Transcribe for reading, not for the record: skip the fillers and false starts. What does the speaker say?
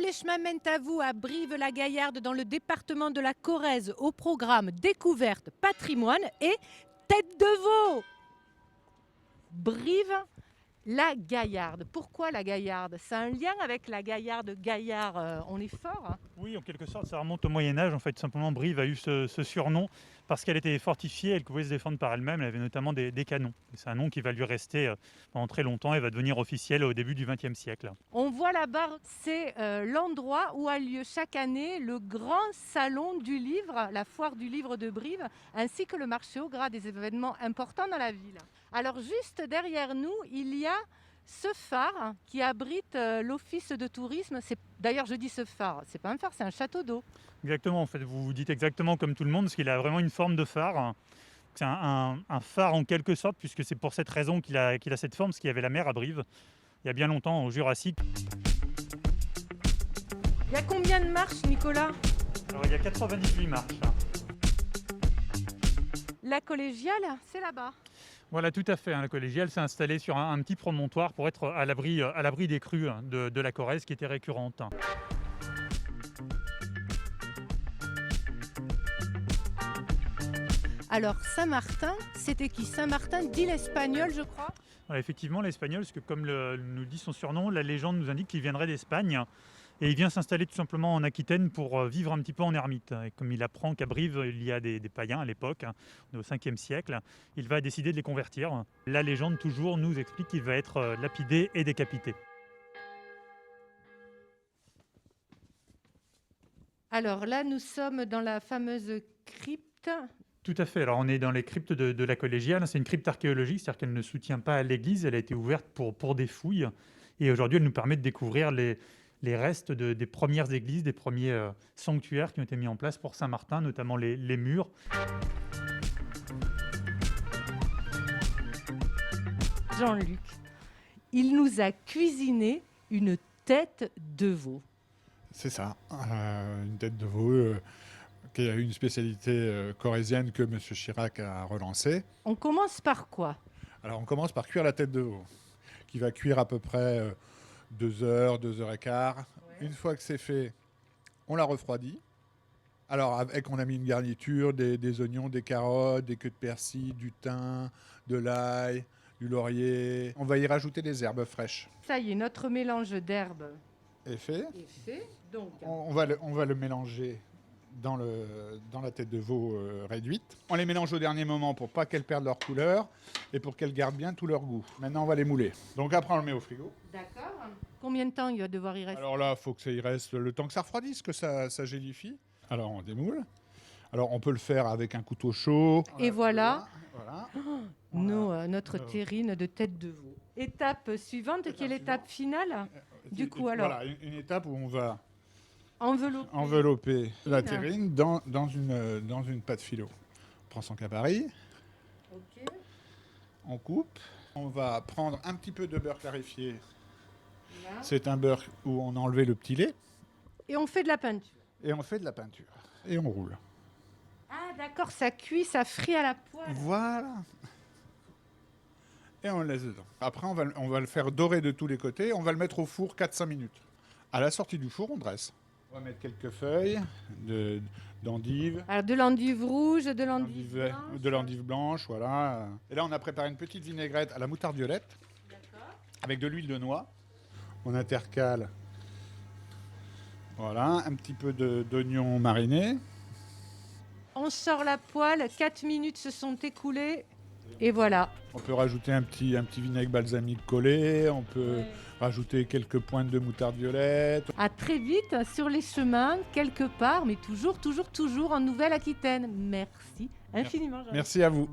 les chemins mènent à vous à Brive-la-Gaillarde dans le département de la Corrèze au programme Découverte Patrimoine et Tête de veau. Brive-la-Gaillarde. Pourquoi la Gaillarde? C'est un lien avec la Gaillarde Gaillard, on est fort, hein. Oui, en quelque sorte, ça remonte au Moyen-Âge. En fait, tout simplement, Brive a eu ce surnom parce qu'elle était fortifiée, elle pouvait se défendre par elle-même, elle avait notamment des canons. Et c'est un nom qui va lui rester pendant très longtemps et va devenir officiel au début du XXe siècle. On voit là-bas, c'est l'endroit où a lieu chaque année le grand salon du livre, la foire du livre de Brive, ainsi que le marché au gras, des événements importants dans la ville. Alors juste derrière nous, il y a ce phare qui abrite l'office de tourisme. D'ailleurs, je dis ce phare, c'est pas un phare, c'est un château d'eau. Exactement, en fait, vous vous dites exactement comme tout le monde, parce qu'il a vraiment une forme de phare. C'est un phare en quelque sorte, puisque c'est pour cette raison qu'il a cette forme, parce qu'il y avait la mer à Brive, il y a bien longtemps, au Jurassique. Il y a combien de marches, Nicolas? Alors, il y a 98 marches. La collégiale, c'est là-bas. Voilà, tout à fait. La collégiale s'est installée sur un petit promontoire pour être à l'abri des crues de la Corrèze qui étaient récurrentes. Alors, Saint-Martin, c'était qui? Saint-Martin dit l'Espagnol, je crois. Voilà, effectivement, l'Espagnol, parce que comme nous dit son surnom, la légende nous indique qu'il viendrait d'Espagne. Et il vient s'installer tout simplement en Aquitaine pour vivre un petit peu en ermite. Et comme il apprend qu'à Brive, il y a des païens à l'époque, on est au 5e siècle, il va décider de les convertir. La légende toujours nous explique qu'il va être lapidé et décapité. Alors là, nous sommes dans la fameuse crypte. Tout à fait. Alors on est dans les cryptes de la collégiale. C'est une crypte archéologique, c'est-à-dire qu'elle ne soutient pas l'église. Elle a été ouverte pour des fouilles. Et aujourd'hui, elle nous permet de découvrir les restes des premières églises, des premiers sanctuaires qui ont été mis en place pour Saint-Martin, notamment les murs. Jean-Luc, il nous a cuisiné une tête de veau. C'est ça, une tête de veau qui a une spécialité corrézienne que M. Chirac a relancée. On commence par quoi? Alors on commence par cuire la tête de veau, qui va cuire à peu près 2 heures, 2 heures et quart. Ouais. Une fois que c'est fait, on la refroidit. Alors on a mis une garniture, des oignons, des carottes, des queues de persil, du thym, de l'ail, du laurier. On va y rajouter des herbes fraîches. Ça y est, notre mélange d'herbes est fait. Donc, on va le mélanger dans la tête de veau réduite. On les mélange au dernier moment pour pas qu'elles perdent leur couleur et pour qu'elles gardent bien tout leur goût. Maintenant, on va les mouler. Donc après, on le met au frigo. D'accord. Combien de temps il va devoir y rester? Alors là, il faut que ça y reste le temps que ça refroidisse, que ça gélifie. Alors, on démoule. Alors, on peut le faire avec un couteau chaud. Et voilà. Voilà. Notre terrine de tête de veau. Étape suivante, qui est l'étape finale. Du coup, alors. Voilà, une étape où on va envelopper la terrine dans une pâte philo. On prend son cabaret. Ok. On coupe. On va prendre un petit peu de beurre clarifié. Là. C'est un beurre où on a enlevé le petit lait. Et on fait de la peinture. Et on roule. Ah d'accord, ça cuit, ça frit à la poêle. Voilà. Et on le laisse dedans. Après, on va le faire dorer de tous les côtés. On va le mettre au four 4-5 minutes. À la sortie du four, on dresse. On va mettre quelques feuilles d'endive. Alors de l'endive rouge, de l'endive blanche. De l'endive blanche, voilà. Et là, on a préparé une petite vinaigrette à la moutarde violette. D'accord. Avec de l'huile de noix. On intercale. Voilà, un petit peu d'oignon mariné. On sort la poêle, 4 minutes se sont écoulées. Et voilà. On peut rajouter un petit vinaigre balsamique collé, on peut rajouter quelques pointes de moutarde violette. À très vite sur les chemins, quelque part, mais toujours en Nouvelle-Aquitaine. Merci infiniment, Jean-Luc. Merci à vous.